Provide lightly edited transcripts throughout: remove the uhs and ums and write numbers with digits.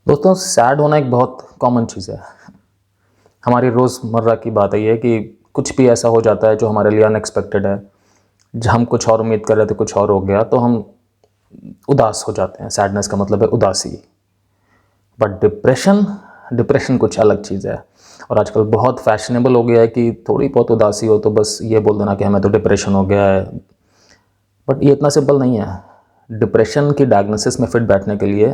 दोस्तों सैड होना एक बहुत कॉमन चीज़ है। हमारी रोज़मर्रा की बात है ये कि कुछ भी ऐसा हो जाता है जो हमारे लिए अनएक्सपेक्टेड है। हम कुछ और उम्मीद कर रहे थे, कुछ और हो गया तो हम उदास हो जाते हैं। सैडनेस का मतलब है उदासी। बट डिप्रेशन डिप्रेशन कुछ अलग चीज़ है। और आजकल बहुत फैशनेबल हो गया है कि थोड़ी बहुत उदासी हो तो बस ये बोल देना कि हमें तो डिप्रेशन हो गया है। बट ये इतना सिंपल नहीं है। डिप्रेशन की डायग्नोसिस में फिट बैठने के लिए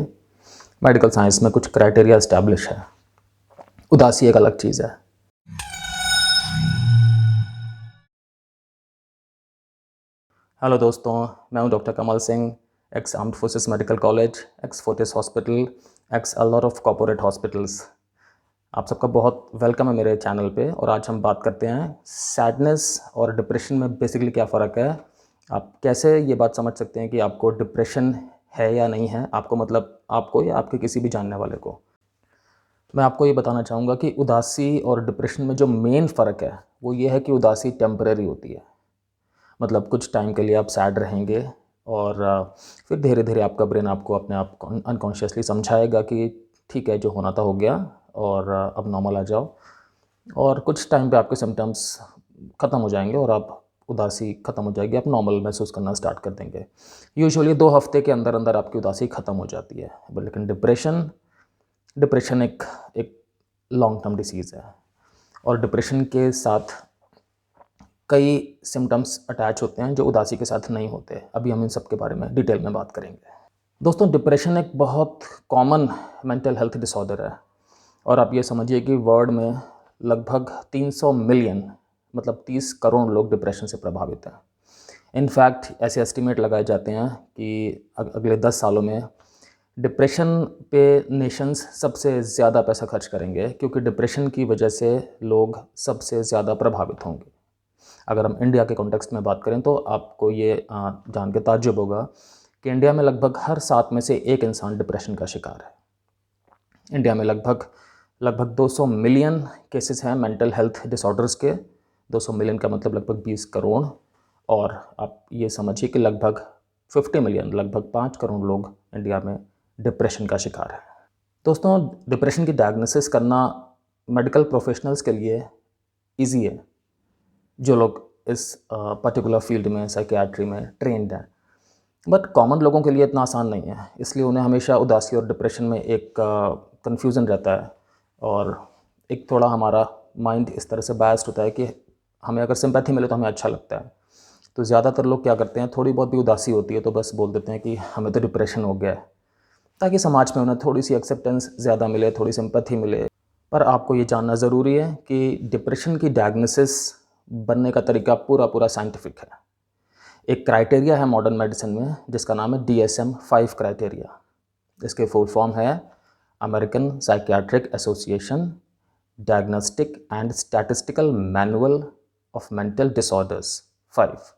मेडिकल साइंस में कुछ क्राइटेरिया इस्टेब्लिश है। उदासी एक अलग चीज़ है। हेलो दोस्तों, मैं हूं doctor Kamal Singh, x armed forces medical college, x Fortis hospital, x a lot of corporate hospitals. आप सबका बहुत वेलकम है मेरे चैनल पे। और आज हम बात करते हैं सैडनेस और डिप्रेशन में बेसिकली क्या फ़र्क है। आप कैसे ये बात समझ सकते हैं कि आपको डिप्रेशन है या नहीं है, आपको मतलब आपको या आपके किसी भी जानने वाले को। मैं आपको ये बताना चाहूँगा कि उदासी और डिप्रेशन में जो मेन फ़र्क है वो ये है कि उदासी टेम्परेरी होती है। मतलब कुछ टाइम के लिए आप सैड रहेंगे और फिर धीरे धीरे आपका ब्रेन आपको अपने आप को अनकॉन्शियसली समझाएगा कि ठीक है, जो होना था हो गया और अब नॉर्मल आ जाओ। और कुछ टाइम पे आपके सिम्टम्स ख़त्म हो जाएंगे और आप उदासी ख़त्म हो जाएगी, आप नॉर्मल महसूस करना स्टार्ट कर देंगे। यूजुअली 2 हफ्ते के अंदर अंदर आपकी उदासी ख़त्म हो जाती है। लेकिन डिप्रेशन डिप्रेशन एक एक लॉन्ग टर्म डिसीज़ है। और डिप्रेशन के साथ कई सिम्टम्स अटैच होते हैं जो उदासी के साथ नहीं होते। अभी हम इन सब के बारे में डिटेल में बात करेंगे। दोस्तों, डिप्रेशन एक बहुत कॉमन मेंटल हेल्थ डिसऑर्डर है। और आप ये समझिए कि वर्ल्ड में लगभग 300 मिलियन मतलब 30 करोड़ लोग डिप्रेशन से प्रभावित हैं। इनफैक्ट ऐसे एस्टिमेट लगाए जाते हैं कि अगले 10 सालों में डिप्रेशन पे नेशंस सबसे ज़्यादा पैसा खर्च करेंगे, क्योंकि डिप्रेशन की वजह से लोग सबसे ज़्यादा प्रभावित होंगे। अगर हम इंडिया के कॉन्टेक्स्ट में बात करें तो आपको ये जान के ताज्जुब होगा कि इंडिया में लगभग हर 7 में से 1 इंसान डिप्रेशन का शिकार है। इंडिया में लगभग लगभग 200 मिलियन केसेस हैं मेंटल हेल्थ डिसऑर्डर्स के। 200 मिलियन का मतलब लगभग 20 करोड़। और आप ये समझिए कि लगभग 50 मिलियन लगभग 5 करोड़ लोग इंडिया में डिप्रेशन का शिकार है। दोस्तों, डिप्रेशन की डायग्नोसिस करना मेडिकल प्रोफेशनल्स के लिए ईजी है, जो लोग इस पर्टिकुलर फील्ड में साइकियाट्री में ट्रेंड हैं। बट कॉमन लोगों के लिए इतना आसान नहीं है, इसलिए उन्हें हमेशा उदासी और डिप्रेशन में एक कन्फ्यूज़न रहता है। और एक थोड़ा हमारा माइंड इस तरह से बायस्ड होता है कि हमें अगर सिंपैथी मिले तो हमें अच्छा लगता है। तो ज़्यादातर लोग क्या करते हैं, थोड़ी बहुत भी उदासी होती है तो बस बोल देते हैं कि हमें तो डिप्रेशन हो गया है, ताकि समाज में उन्हें थोड़ी सी एक्सेप्टेंस ज़्यादा मिले, थोड़ी सिंपैथी मिले। पर आपको ये जानना ज़रूरी है कि डिप्रेशन की डायग्नोसिस बनने का तरीका पूरा पूरा साइंटिफिक है। एक क्राइटेरिया है मॉडर्न मेडिसिन में जिसका नाम है DSM-5 क्राइटेरिया। इसके फुल फॉर्म है American psychiatric association diagnostic and statistical manual of mental disorders 5।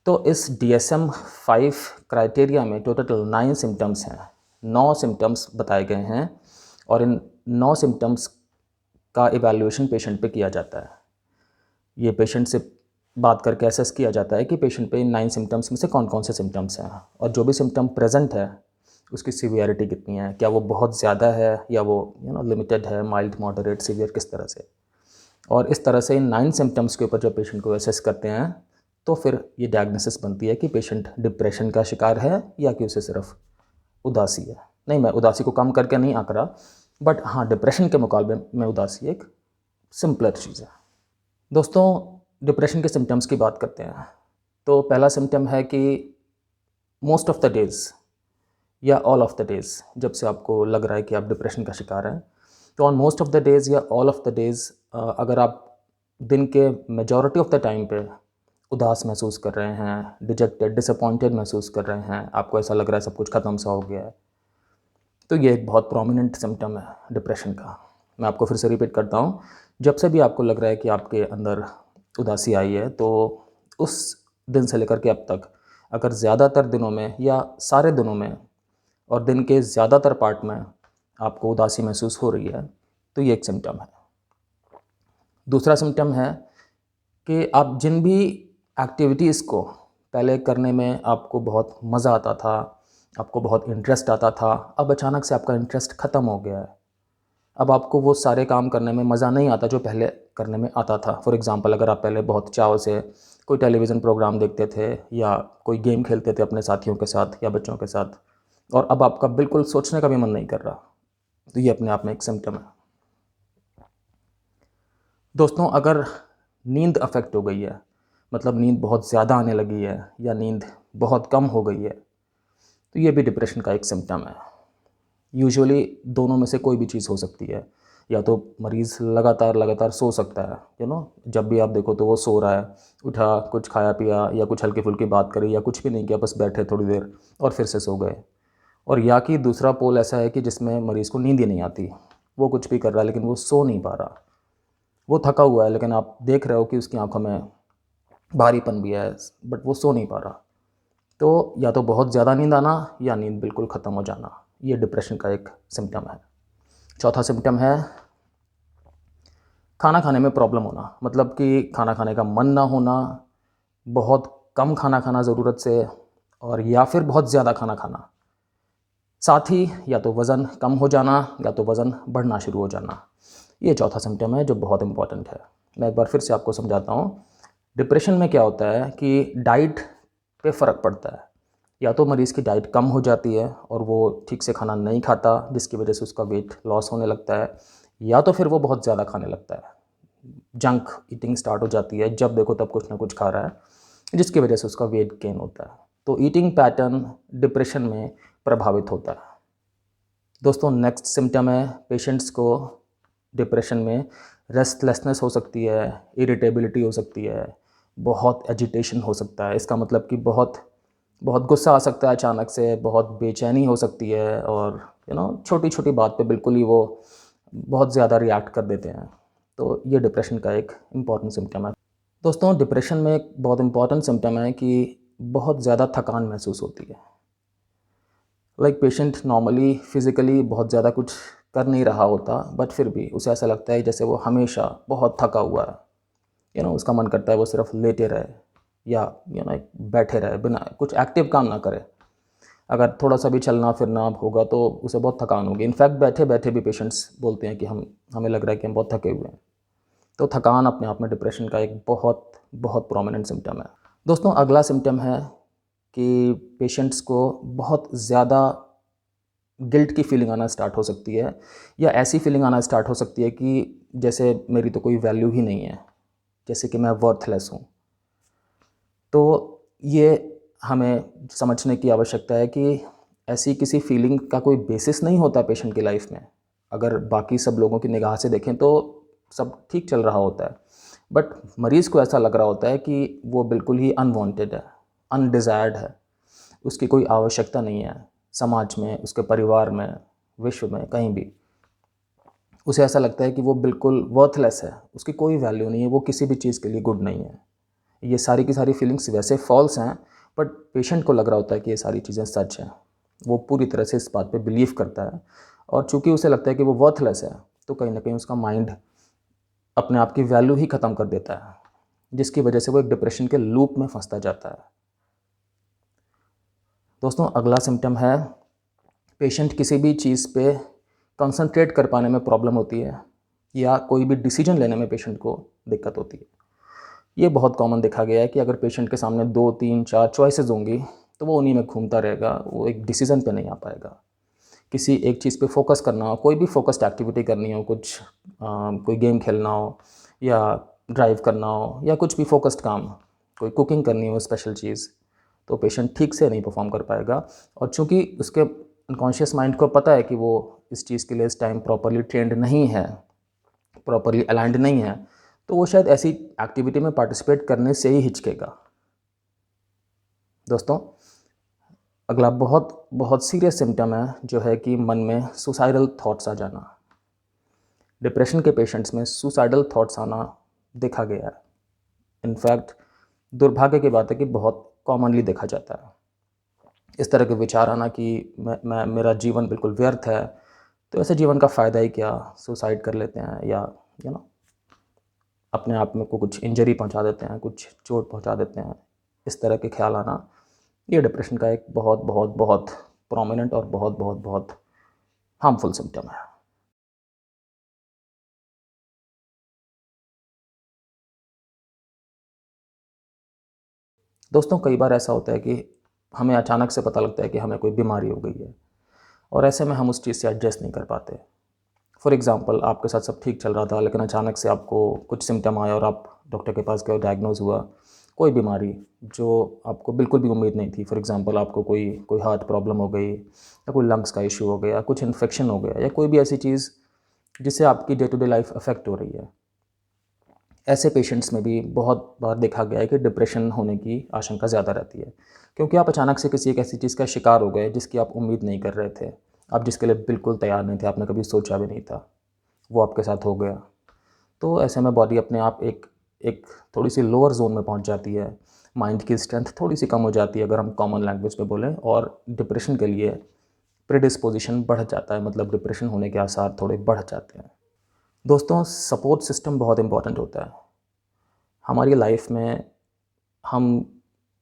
तो इस DSM-5 क्राइटेरिया में टोटल 9 सिम्टम्स हैं। 9 सिम्टम्स बताए गए हैं और इन 9 सिम्टम्स का इवैल्यूएशन पेशेंट पे किया जाता है। ये पेशेंट से बात करके असेस किया जाता है कि पेशेंट पे इन 9 सिम्टम्स में से कौन कौन से सिम्टम्स हैं, और जो भी सिम्टम प्रेजेंट है उसकी सीवियरिटी कितनी है, क्या वो बहुत ज़्यादा है या वो लिमिटेड है, माइल्ड, मॉडरेट, सीवियर, किस तरह से। और इस तरह से इन 9 सिम्टम्स के ऊपर जब पेशेंट को असेस करते हैं तो फिर ये डायग्नोसिस बनती है कि पेशेंट डिप्रेशन का शिकार है या कि उसे सिर्फ उदासी है। नहीं, मैं उदासी को कम करके नहीं आंक रहा, बट हाँ, डिप्रेशन के मुकाबले में उदासी एक सिंपलर चीज़ है। दोस्तों, डिप्रेशन के सिम्टम्स की बात करते हैं। तो पहला सिम्टम है कि मोस्ट ऑफ द डेज़ या ऑल ऑफ द डेज़, जब से आपको लग रहा है कि आप डिप्रेशन का शिकार हैं, तो on most of the days या ऑल ऑफ द डेज़ अगर आप दिन के मेजॉरिटी ऑफ द टाइम पे उदास महसूस कर रहे हैं, डिजेक्टेड, डिसअपॉइंटेड महसूस कर रहे हैं, आपको ऐसा लग रहा है सब कुछ ख़त्म सा हो गया है, तो ये एक बहुत प्रोमिनेंट सिम्टम है डिप्रेशन का। मैं आपको फिर से रिपीट करता हूँ, जब से भी आपको लग रहा है कि आपके अंदर उदासी आई है, तो उस दिन से लेकर के अब तक अगर ज़्यादातर दिनों में या सारे दिनों में और दिन के ज़्यादातर पार्ट में आपको उदासी महसूस हो रही है, तो ये एक सिम्टम है। दूसरा सिम्टम है कि आप जिन भी एक्टिविटीज़ को पहले करने में आपको बहुत मज़ा आता था, आपको बहुत इंटरेस्ट आता था, अब अचानक से आपका इंटरेस्ट ख़त्म हो गया है। अब आपको वो सारे काम करने में मज़ा नहीं आता जो पहले करने में आता था। फॉर एग्ज़ाम्पल, अगर आप पहले बहुत चाव से कोई टेलीविज़न प्रोग्राम देखते थे या कोई गेम खेलते थे अपने साथियों के साथ या बच्चों के साथ, और अब आपका बिल्कुल सोचने का भी मन नहीं कर रहा, तो ये अपने आप में एक सिम्पटम है। दोस्तों, अगर नींद अफेक्ट हो गई है, मतलब नींद बहुत ज़्यादा आने लगी है या नींद बहुत कम हो गई है, तो ये भी डिप्रेशन का एक सिम्पटम है। यूजुअली दोनों में से कोई भी चीज़ हो सकती है। या तो मरीज़ लगातार लगातार सो सकता है, जब भी आप देखो तो वो सो रहा है, उठा, कुछ खाया पिया या कुछ हल्की फुल्की बात करी या कुछ भी नहीं किया, बस बैठे थोड़ी देर और फिर से सो गए। और या कि दूसरा पोल ऐसा है कि जिसमें मरीज़ को नींद ही नहीं आती, वो कुछ भी कर रहा है लेकिन वो सो नहीं पा रहा, वो थका हुआ है लेकिन आप देख रहे हो कि उसकी आंखों में भारीपन भी है, बट वो सो नहीं पा रहा। तो या तो बहुत ज़्यादा नींद आना या नींद बिल्कुल ख़त्म हो जाना, ये डिप्रेशन का एक सिम्पटम है। चौथा सिम्पटम है खाना खाने में प्रॉब्लम होना, मतलब कि खाना खाने का मन ना होना, बहुत कम खाना खाना ज़रूरत से, और या फिर बहुत ज़्यादा खाना खाना। साथ ही या तो वज़न कम हो जाना या तो वज़न बढ़ना शुरू हो जाना। ये चौथा सिम्पटम है जो बहुत इम्पॉर्टेंट है। मैं एक बार फिर से आपको समझाता हूँ। डिप्रेशन में क्या होता है कि डाइट पे फ़र्क पड़ता है। या तो मरीज़ की डाइट कम हो जाती है और वो ठीक से खाना नहीं खाता, जिसकी वजह से उसका वेट लॉस होने लगता है, या तो फिर वो बहुत ज़्यादा खाने लगता है, जंक ईटिंग स्टार्ट हो जाती है, जब देखो तब कुछ ना कुछ खा रहा है, जिसकी वजह से उसका वेट गेन होता है। तो ईटिंग पैटर्न डिप्रेशन में प्रभावित होता है। दोस्तों, नेक्स्ट सिम्टम है पेशेंट्स को डिप्रेशन में रेस्टलेसनेस हो सकती है, इरिटेबिलिटी हो सकती है, बहुत एजिटेशन हो सकता है। इसका मतलब कि बहुत बहुत गुस्सा आ सकता है अचानक से, बहुत बेचैनी हो सकती है, और छोटी छोटी बात पे बिल्कुल ही वो बहुत ज़्यादा रिएक्ट कर देते हैं। तो ये डिप्रेशन का एक इम्पॉर्टेंट सिम्टम है। दोस्तों, डिप्रेशन में एक बहुत इम्पॉर्टेंट सिम्टम है कि बहुत ज़्यादा थकान महसूस होती है। पेशेंट नॉर्मली फिज़िकली बहुत ज़्यादा कुछ कर नहीं रहा होता, बट फिर भी उसे ऐसा लगता है जैसे वो हमेशा बहुत थका हुआ है। उसका मन करता है वो सिर्फ लेटे रहे या बैठे रहे, बिना कुछ एक्टिव काम ना करे। अगर थोड़ा सा भी चलना फिरना होगा तो उसे बहुत थकान होगी। इनफैक्ट बैठे बैठे भी पेशेंट्स बोलते हैं कि हमें लग रहा है कि हम बहुत थके हुए हैं। तो थकान अपने आप में डिप्रेशन का एक बहुत बहुत प्रोमिनेंट सिम्टम है। दोस्तों, अगला सिम्टम है कि पेशेंट्स को बहुत ज़्यादा गिल्ट की फीलिंग आना स्टार्ट हो सकती है, या ऐसी फीलिंग आना स्टार्ट हो सकती है कि जैसे मेरी तो कोई वैल्यू ही नहीं है, जैसे कि मैं वर्थलेस हूँ। तो ये हमें समझने की आवश्यकता है कि ऐसी किसी फीलिंग का कोई बेसिस नहीं होता पेशेंट की लाइफ में। अगर बाकी सब लोगों की निगाह से देखें तो सब ठीक चल रहा होता है, बट मरीज़ को ऐसा लग रहा होता है कि वो बिल्कुल ही अनवांटेड है, अनडिज़ायर्ड है, उसकी कोई आवश्यकता नहीं है समाज में, उसके परिवार में, विश्व में, कहीं भी। उसे ऐसा लगता है कि वो बिल्कुल वर्थलेस है, उसकी कोई वैल्यू नहीं है, वो किसी भी चीज़ के लिए गुड नहीं है। ये सारी की सारी फीलिंग्स वैसे फॉल्स हैं, बट पेशेंट को लग रहा होता है कि ये सारी चीज़ें सच हैं। वो पूरी तरह से इस बात पे बिलीव करता है, और चूंकि उसे लगता है कि वो वर्थलेस है, तो कहीं ना कहीं उसका माइंड अपने आप की वैल्यू ही ख़त्म कर देता है, जिसकी वजह से वो एक डिप्रेशन के लूप में फंसता जाता है। दोस्तों, अगला सिम्टम है पेशेंट किसी भी चीज़ पे कंसंट्रेट कर पाने में प्रॉब्लम होती है, या कोई भी डिसीजन लेने में पेशेंट को दिक्कत होती है। ये बहुत कॉमन देखा गया है कि अगर पेशेंट के सामने 2, 3, 4 चॉइसेस होंगी तो वो उन्हीं में घूमता रहेगा, वो एक डिसीज़न पे नहीं आ पाएगा। किसी एक चीज़ पे फोकस करना हो, कोई भी फोकस्ड एक्टिविटी करनी हो, कोई गेम खेलना हो, या ड्राइव करना हो, या कुछ भी फोकस्ड काम, कोई कुकिंग करनी हो स्पेशल चीज़, तो पेशेंट ठीक से नहीं परफॉर्म कर पाएगा। और चूंकि उसके अनकॉन्शियस माइंड को पता है कि वो इस चीज़ के लिए इस टाइम प्रॉपरली ट्रेंड नहीं है, प्रॉपरली अलाइंड नहीं है, तो वो शायद ऐसी एक्टिविटी में पार्टिसिपेट करने से ही हिचकेगा। दोस्तों, अगला बहुत बहुत सीरियस सिम्टम है जो है कि मन में सुसाइडल थॉट्स आ जाना। डिप्रेशन के पेशेंट्स में सुसाइडल थॉट्स आना देखा गया है। इनफैक्ट दुर्भाग्य की बात है कि बहुत कॉमनली देखा जाता है इस तरह के विचार आना कि मेरा जीवन बिल्कुल व्यर्थ है, तो ऐसे जीवन का फ़ायदा ही क्या, सुसाइड कर लेते हैं, या यू नो अपने आप में को कुछ इंजरी पहुंचा देते हैं, कुछ चोट पहुंचा देते हैं। इस तरह के ख्याल आना, ये डिप्रेशन का एक बहुत बहुत बहुत प्रोमिनेंट और बहुत बहुत बहुत हार्मफुल सिम्टम है। दोस्तों, कई बार ऐसा होता है कि हमें अचानक से पता लगता है कि हमें कोई बीमारी हो गई है और ऐसे में हम उस चीज़ से एडजस्ट नहीं कर पाते। फॉर एग्ज़ाम्पल, आपके साथ सब ठीक चल रहा था, लेकिन अचानक से आपको कुछ सिम्टम आया और आप डॉक्टर के पास गए, डायग्नोज़ हुआ कोई बीमारी जो आपको बिल्कुल भी उम्मीद नहीं थी। फॉर एग्ज़ाम्पल, आपको कोई कोई हार्ट प्रॉब्लम हो गई या कोई लंग्स का इशू हो गया, कुछ इन्फेक्शन हो गया या कोई भी ऐसी चीज़ जिससे आपकी day to day life affect हो रही है। ऐसे पेशेंट्स में भी बहुत बार देखा गया है कि डिप्रेशन होने की आशंका ज़्यादा रहती है, क्योंकि आप अचानक से किसी एक ऐसी चीज़ का शिकार हो गए जिसकी आप उम्मीद नहीं कर रहे थे, आप जिसके लिए बिल्कुल तैयार नहीं थे, आपने कभी सोचा भी नहीं था, वो आपके साथ हो गया। तो ऐसे में बॉडी अपने आप एक एक थोड़ी-सी लोअर ज़ोन में पहुंच जाती है, माइंड की स्ट्रेंथ थोड़ी-सी कम हो जाती है अगर हम कॉमन लैंग्वेज में बोलें, और डिप्रेशन के लिए प्रीडिस्पोज़िशन बढ़ जाता है, मतलब डिप्रेशन होने के आसार थोड़े बढ़ जाते हैं। दोस्तों, सपोर्ट सिस्टम बहुत इम्पॉर्टेंट होता है। हमारी लाइफ में हम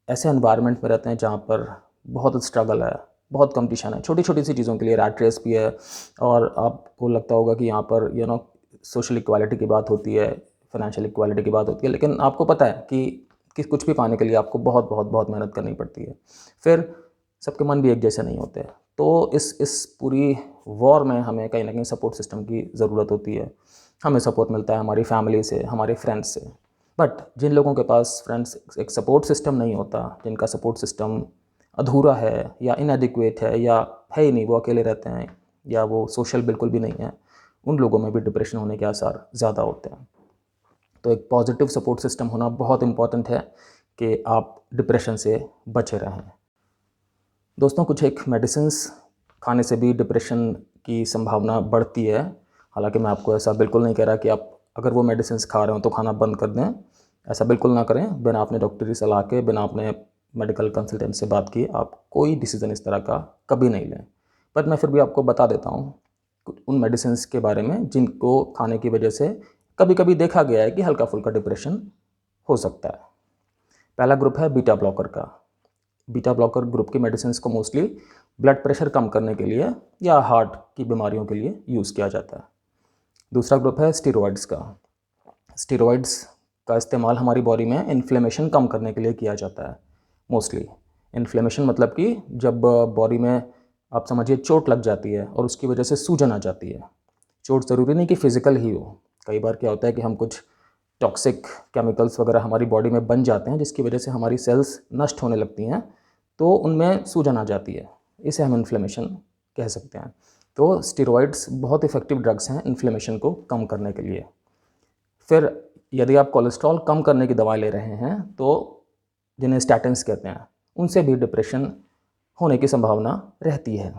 ऐसे एनवायरनमेंट में रहते हैं जहाँ पर बहुत स्ट्रगल है, बहुत कंपटीशन है, छोटी-छोटी सी चीज़ों के लिए रैट रेस भी है, और आपको लगता होगा कि यहाँ पर सोशल इक्वालिटी की बात होती है, फाइनेंशियल इक्वालिटी की बात होती है, लेकिन आपको पता है कि कुछ भी पाने के लिए आपको बहुत बहुत बहुत मेहनत करनी पड़ती है। फिर सबके मन भी एक जैसे नहीं होते। तो इस पूरी वॉर में हमें कहीं न कहीं सपोर्ट सिस्टम की ज़रूरत होती है। हमें सपोर्ट मिलता है हमारी फैमिली से, हमारे फ्रेंड्स से। बट जिन लोगों के पास फ्रेंड्स एक सपोर्ट सिस्टम नहीं होता, जिनका सपोर्ट सिस्टम अधूरा है या इनएडिक्वेट है या है ही नहीं, वो अकेले रहते हैं या वो सोशल बिल्कुल भी नहीं है, उन लोगों में भी डिप्रेशन होने के आसार ज़्यादा होते हैं। तो एक पॉजिटिव सपोर्ट सिस्टम होना बहुत इम्पॉर्टेंट है कि आप डिप्रेशन से बचे रहें। दोस्तों, कुछ एक मेडिसिन्स खाने से भी डिप्रेशन की संभावना बढ़ती है। हालांकि मैं आपको ऐसा बिल्कुल नहीं कह रहा कि आप अगर वो मेडिसिन्स खा रहे हो तो खाना बंद कर दें। ऐसा बिल्कुल ना करें। बिना अपने डॉक्टरी सलाह के, बिना अपने मेडिकल कंसल्टेंट से बात किए आप कोई डिसीज़न इस तरह का कभी नहीं लें। बट मैं फिर भी आपको बता देता हूँ उन मेडिसिन्स के बारे में जिनको खाने की वजह से कभी कभी देखा गया है कि हल्का फुल्का डिप्रेशन हो सकता है। पहला ग्रुप है बीटा ब्लॉकर का। बीटा ब्लॉकर ग्रुप की मेडिसिन को मोस्टली ब्लड प्रेशर कम करने के लिए या हार्ट की बीमारियों के लिए यूज़ किया जाता है। दूसरा ग्रुप है स्टीरॉयड्स का। स्टीरॉयड्स का इस्तेमाल हमारी बॉडी में इन्फ्लेमेशन कम करने के लिए किया जाता है। मोस्टली इन्फ्लेमेशन मतलब कि जब बॉडी में आप समझिए चोट लग जाती है और उसकी वजह से सूजन आ जाती है। चोट ज़रूरी नहीं कि फ़िज़िकल ही हो। कई बार क्या होता है कि हम कुछ टॉक्सिक केमिकल्स वगैरह हमारी बॉडी में बन जाते हैं जिसकी वजह से हमारी सेल्स नष्ट होने लगती हैं, तो उनमें सूजन आ जाती है। इसे हम इन्फ्लेमेशन कह सकते हैं। तो स्टेरॉइड्स बहुत इफ़ेक्टिव ड्रग्स हैं इन्फ्लेमेशन को कम करने के लिए। फिर यदि आप कोलेस्ट्रॉल कम करने की दवाई ले रहे हैं तो जिन्हें स्टैटिन्स कहते हैं, उनसे भी डिप्रेशन होने की संभावना रहती है।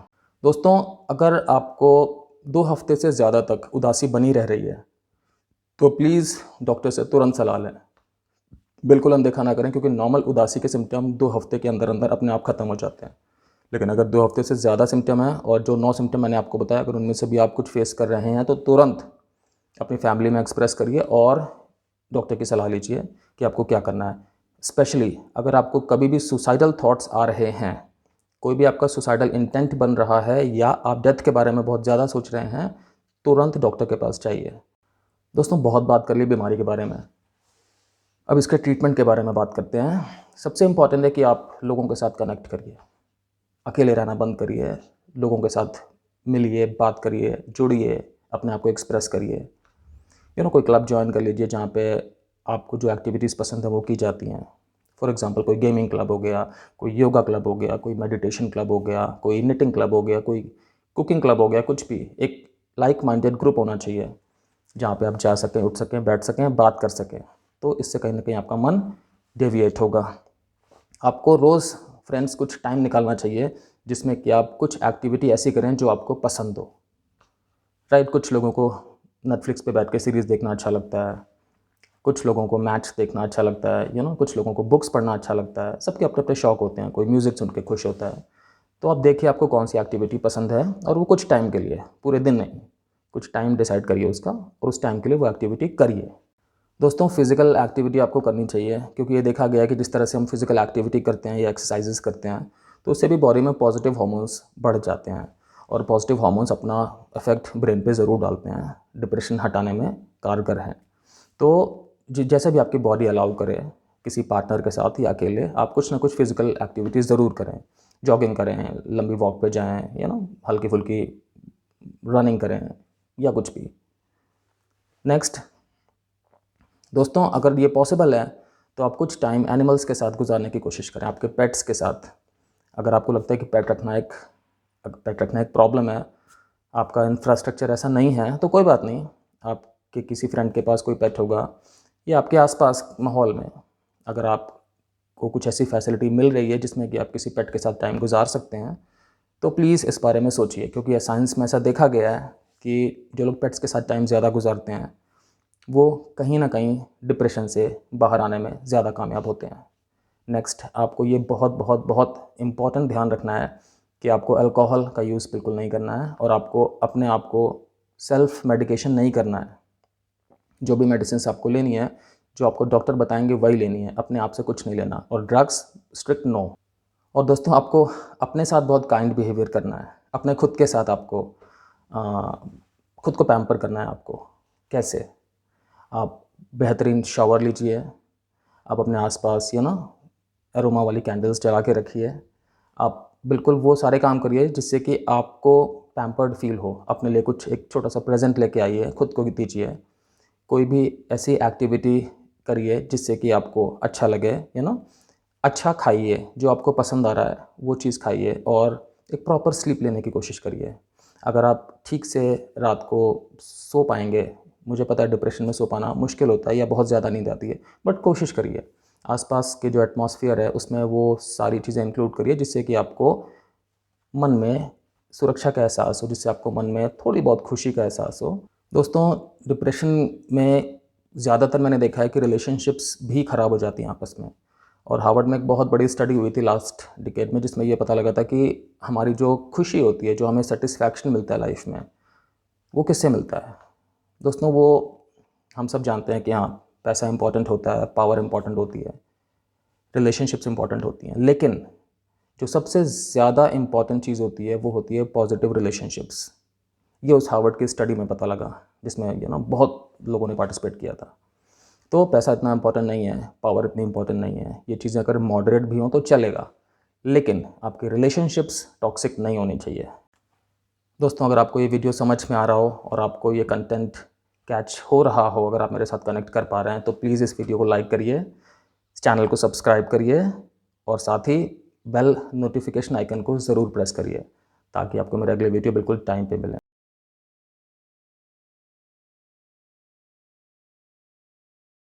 दोस्तों, अगर आपको 2 हफ्ते से ज़्यादा तक उदासी बनी रह रही है तो प्लीज़ डॉक्टर से तुरंत सलाह लें। बिल्कुल अनदेखा ना करें, क्योंकि नॉर्मल उदासी के सिम्टम 2 हफ्ते के अंदर अंदर अपने आप ख़त्म हो जाते हैं। लेकिन अगर 2 हफ्ते से ज़्यादा सिम्टम है और जो 9 सिम्टम मैंने आपको बताया, अगर उनमें से भी आप कुछ फेस कर रहे हैं तो तुरंत अपनी फैमिली में एक्सप्रेस करिए और डॉक्टर की सलाह लीजिए कि आपको क्या करना है। स्पेशली अगर आपको कभी भी सुसाइडल थॉट्स आ रहे हैं, कोई भी आपका सुसाइडल इंटेंट बन रहा है या आप डेथ के बारे में बहुत ज़्यादा सोच रहे हैं, तुरंत डॉक्टर के पास जाइए। दोस्तों, बहुत बात कर ली बीमारी के बारे में, अब इसके ट्रीटमेंट के बारे में बात करते हैं। सबसे इम्पॉर्टेंट है कि आप लोगों के साथ कनेक्ट करिए, अकेले रहना बंद करिए, लोगों के साथ मिलिए, बात करिए, जुड़िए, अपने आप को एक्सप्रेस करिए। कोई क्लब ज्वाइन कर लीजिए जहाँ पे आपको जो एक्टिविटीज़ पसंद है वो की जाती हैं। फॉर एग्जांपल, कोई गेमिंग क्लब हो गया, कोई योगा क्लब हो गया, कोई मेडिटेशन क्लब हो गया, कोई निटिंग क्लब हो गया, कोई कुकिंग क्लब हो गया, कुछ भी एक लाइक माइंडेड ग्रुप होना चाहिए जहाँ पे आप जा सकें, उठ सकें, बैठ सकें, बात कर सकें। तो इससे कहीं ना कहीं आपका मन डेविएट होगा। आपको रोज़ फ्रेंड्स कुछ टाइम निकालना चाहिए जिसमें कि आप कुछ एक्टिविटी ऐसी करें जो आपको पसंद हो। राइट, कुछ लोगों को नेटफ्लिक्स पे बैठ के सीरीज़ देखना अच्छा लगता है, कुछ लोगों को मैच देखना अच्छा लगता है, कुछ लोगों को बुक्स पढ़ना अच्छा लगता है। सबके अपने अपने शौक होते हैं, कोई म्यूज़िक सुन के खुश होता है। तो आप देखिए आपको कौन सी एक्टिविटी पसंद है और वो कुछ टाइम के लिए, पूरे दिन नहीं, कुछ टाइम डिसाइड करिए उसका और उस टाइम के लिए वो एक्टिविटी करिए। दोस्तों, फिज़िकल एक्टिविटी आपको करनी चाहिए, क्योंकि ये देखा गया है कि जिस तरह से हम फिज़िकल एक्टिविटी करते हैं या एक्सरसाइजेस करते हैं तो उससे भी बॉडी में पॉजिटिव हार्मोन्स बढ़ जाते हैं और पॉजिटिव हार्मोन्स अपना इफेक्ट ब्रेन पे ज़रूर डालते हैं, डिप्रेशन हटाने में कारगर हैं। तो जैसे भी आपकी बॉडी अलाउ करे, किसी पार्टनर के साथ या अकेले, आप कुछ ना कुछ फिजिकल एक्टिविटीज़ ज़रूर करें। जॉगिंग करें, लंबी वॉक पे जाएं, हल्की फुल्की रनिंग करें या कुछ भी। नेक्स्ट दोस्तों, अगर ये पॉसिबल है तो आप कुछ टाइम एनिमल्स के साथ गुजारने की कोशिश करें, आपके पेट्स के साथ। अगर आपको लगता है कि पेट रखना एक प्रॉब्लम है, आपका इंफ्रास्ट्रक्चर ऐसा नहीं है, तो कोई बात नहीं, आपके किसी फ्रेंड के पास कोई पेट होगा या आपके आसपास माहौल में अगर आपको कुछ ऐसी फैसिलिटी मिल रही है जिसमें कि आप किसी पेट के साथ टाइम गुजार सकते हैं, तो प्लीज़ इस बारे में सोचिए। क्योंकि साइंस में ऐसा देखा गया है कि जो लोग पेट्स के साथ टाइम ज़्यादा गुजारते हैं वो कहीं ना कहीं डिप्रेशन से बाहर आने में ज़्यादा कामयाब होते हैं। नेक्स्ट, आपको ये बहुत बहुत बहुत इम्पॉर्टेंट ध्यान रखना है कि आपको अल्कोहल का यूज़ बिल्कुल नहीं करना है और आपको अपने आप को सेल्फ मेडिकेशन नहीं करना है। जो भी मेडिसिन आपको लेनी है, जो आपको डॉक्टर बताएंगे वही लेनी है, अपने आप से कुछ नहीं लेना। और ड्रग्स स्ट्रिक्ट नो। और दोस्तों, आपको अपने साथ बहुत काइंड बिहेवियर करना है, अपने खुद के साथ आपको खुद को पैम्पर करना है। आपको कैसे? आप बेहतरीन शावर लीजिए, आप अपने आसपास एरोमा वाली कैंडल्स जला के रखिए। आप बिल्कुल वो सारे काम करिए जिससे कि आपको पैम्पर्ड फील हो। अपने लिए कुछ एक छोटा सा प्रेजेंट लेके आइए, खुद को दीजिए। कोई भी ऐसी एक्टिविटी करिए जिससे कि आपको अच्छा लगे, अच्छा खाइए, जो आपको पसंद आ रहा है वो चीज़ खाइए और एक प्रॉपर स्लीप लेने की कोशिश करिए। अगर आप ठीक से रात को सो पाएंगे, मुझे पता है डिप्रेशन में सो पाना मुश्किल होता है या बहुत ज़्यादा नींद आती है, बट कोशिश करिए आसपास के जो एटमॉस्फेयर है उसमें वो सारी चीज़ें इंक्लूड करिए जिससे कि आपको मन में सुरक्षा का एहसास हो, जिससे आपको मन में थोड़ी बहुत खुशी का एहसास हो। दोस्तों, डिप्रेशन में ज़्यादातर मैंने देखा है कि रिलेशनशिप्स भी ख़राब हो जाती हैं आपस में। और हार्वर्ड में एक बहुत बड़ी स्टडी हुई थी लास्ट डिकेड में, जिसमें ये पता लगा था कि हमारी जो खुशी होती है, जो हमें सेटिस्फैक्शन मिलता है लाइफ में, वो किससे मिलता है? दोस्तों, वो हम सब जानते हैं कि हाँ, पैसा इंपॉर्टेंट होता है, पावर इंपॉर्टेंट होती है, रिलेशनशिप्स इंपॉर्टेंट होती हैं, लेकिन जो सबसे ज़्यादा इंपॉर्टेंट चीज़ होती है वो होती है पॉजिटिव रिलेशनशिप्स। ये उस हार्वर्ड की स्टडी में पता लगा, जिसमें बहुत लोगों ने पार्टिसिपेट किया था। तो पैसा इतना इंपॉर्टेंट नहीं है, पावर इतनी इंपॉर्टेंट नहीं है, ये चीज़ें अगर मॉडरेट भी हों तो चलेगा, लेकिन आपकी रिलेशनशिप्स टॉक्सिक नहीं होनी चाहिए। दोस्तों, अगर आपको ये वीडियो समझ में आ रहा हो और आपको ये कंटेंट कैच हो रहा हो, अगर आप मेरे साथ कनेक्ट कर पा रहे हैं, तो प्लीज़ इस वीडियो को लाइक करिए, चैनल को सब्सक्राइब करिए और साथ ही बेल नोटिफिकेशन आइकन को ज़रूर प्रेस करिए ताकि आपको मेरे अगले वीडियो बिल्कुल टाइम पे मिले।